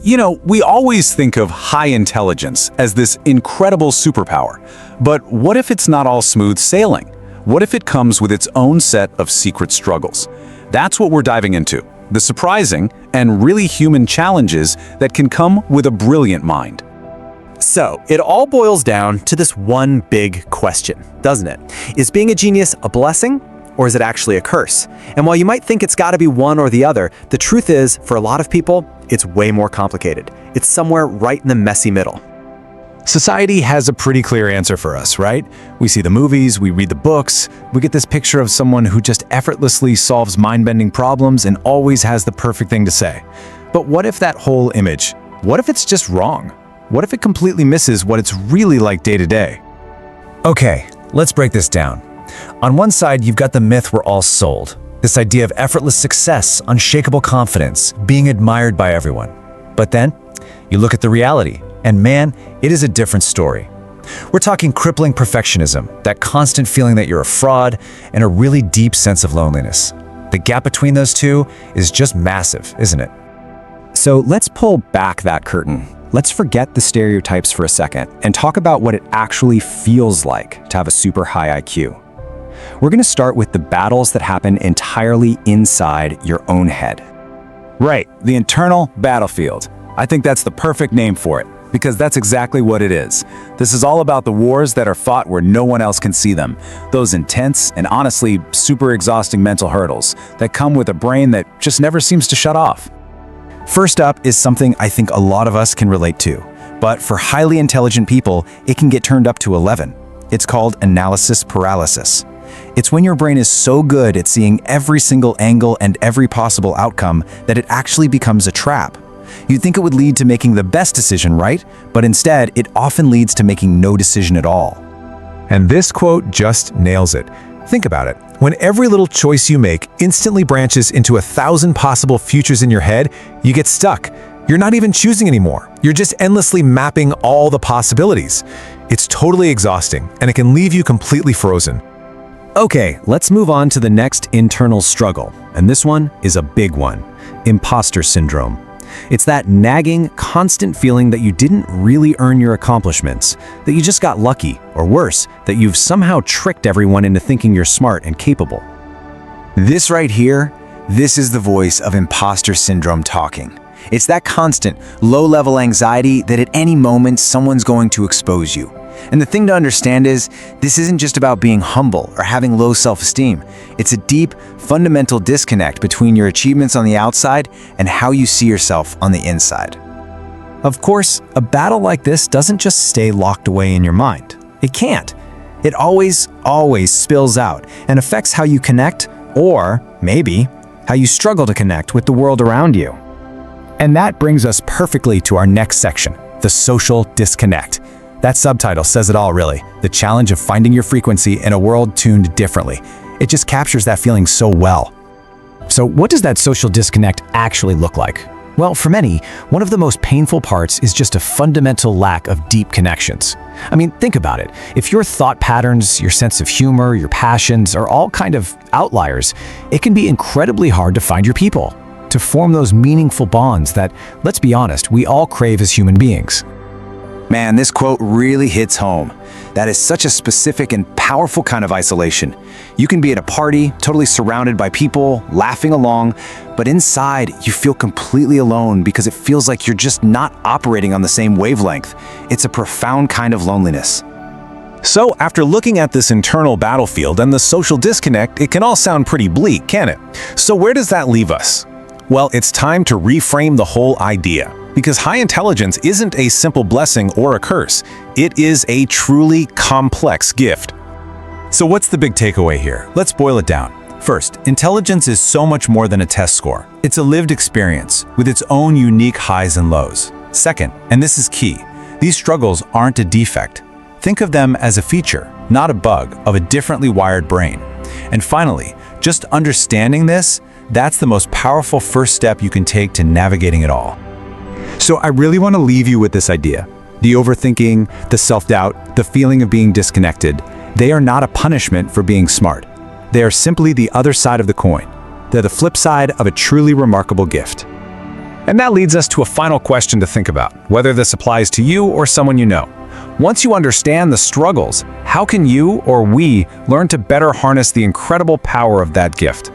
We always think of high intelligence as this incredible superpower. But what if it's not all smooth sailing? What if it comes with its own set of secret struggles? That's what we're diving into, the surprising and really human challenges that can come with a brilliant mind. So, it all boils down to this one big question, doesn't it? Is being a genius a blessing, or is it actually a curse? And while you might think it's got to be one or the other, the truth is, for a lot of people, it's way more complicated. It's somewhere right in the messy middle. Society has a pretty clear answer for us, right? We see the movies, we read the books, we get this picture of someone who just effortlessly solves mind-bending problems and always has the perfect thing to say. But what if that whole image, what if it's just wrong? What if it completely misses what it's really like day to day? Okay, let's break this down. On one side, you've got the myth we're all sold. This idea of effortless success, unshakable confidence, being admired by everyone. But then, you look at the reality, and man, it is a different story. We're talking crippling perfectionism, that constant feeling that you're a fraud, and a really deep sense of loneliness. The gap between those two is just massive, isn't it? So let's pull back that curtain. Let's forget the stereotypes for a second and talk about what it actually feels like to have a super high IQ. We're going to start with the battles that happen entirely inside your own head. Right, the internal battlefield. I think that's the perfect name for it, because that's exactly what it is. This is all about the wars that are fought where no one else can see them. Those intense and honestly super exhausting mental hurdles that come with a brain that just never seems to shut off. First up is something I think a lot of us can relate to, but for highly intelligent people, it can get turned up to 11. It's called analysis paralysis. It's when your brain is so good at seeing every single angle and every possible outcome that it actually becomes a trap. You'd think it would lead to making the best decision, right? But instead, it often leads to making no decision at all. And this quote just nails it. Think about it. When every little choice you make instantly branches into 1,000 possible futures in your head, you get stuck. You're not even choosing anymore. You're just endlessly mapping all the possibilities. It's totally exhausting, and it can leave you completely frozen. Okay, let's move on to the next internal struggle. And this one is a big one: imposter syndrome. It's that nagging, constant feeling that you didn't really earn your accomplishments, that you just got lucky, or worse, that you've somehow tricked everyone into thinking you're smart and capable. This right here, this is the voice of imposter syndrome talking. It's that constant, low-level anxiety that at any moment someone's going to expose you. And the thing to understand is, this isn't just about being humble or having low self-esteem. It's a deep, fundamental disconnect between your achievements on the outside and how you see yourself on the inside. Of course, a battle like this doesn't just stay locked away in your mind. It can't. It always spills out and affects how you connect, or maybe how you struggle to connect with the world around you. And that brings us perfectly to our next section, the social disconnect. That subtitle says it all, really. The challenge of finding your frequency in a world tuned differently. It just captures that feeling so well. So what does that social disconnect actually look like? Well, for many, one of the most painful parts is just a fundamental lack of deep connections. I mean, think about it. If your thought patterns, your sense of humor, your passions are all kind of outliers, it can be incredibly hard to find your people, to form those meaningful bonds that, let's be honest, we all crave as human beings. Man, this quote really hits home. That is such a specific and powerful kind of isolation. You can be at a party, totally surrounded by people, laughing along, but inside you feel completely alone because it feels like you're just not operating on the same wavelength. It's a profound kind of loneliness. So after looking at this internal battlefield and the social disconnect, it can all sound pretty bleak, can't it? So where does that leave us? Well, it's time to reframe the whole idea. Because high intelligence isn't a simple blessing or a curse. It is a truly complex gift. So what's the big takeaway here? Let's boil it down. First, intelligence is so much more than a test score. It's a lived experience with its own unique highs and lows. Second, and this is key, these struggles aren't a defect. Think of them as a feature, not a bug, of a differently wired brain. And finally, just understanding this, that's the most powerful first step you can take to navigating it all. So I really want to leave you with this idea. The overthinking, the self-doubt, the feeling of being disconnected, they are not a punishment for being smart. They are simply the other side of the coin. They're the flip side of a truly remarkable gift. And that leads us to a final question to think about, whether this applies to you or someone you know. Once you understand the struggles, how can you or we learn to better harness the incredible power of that gift?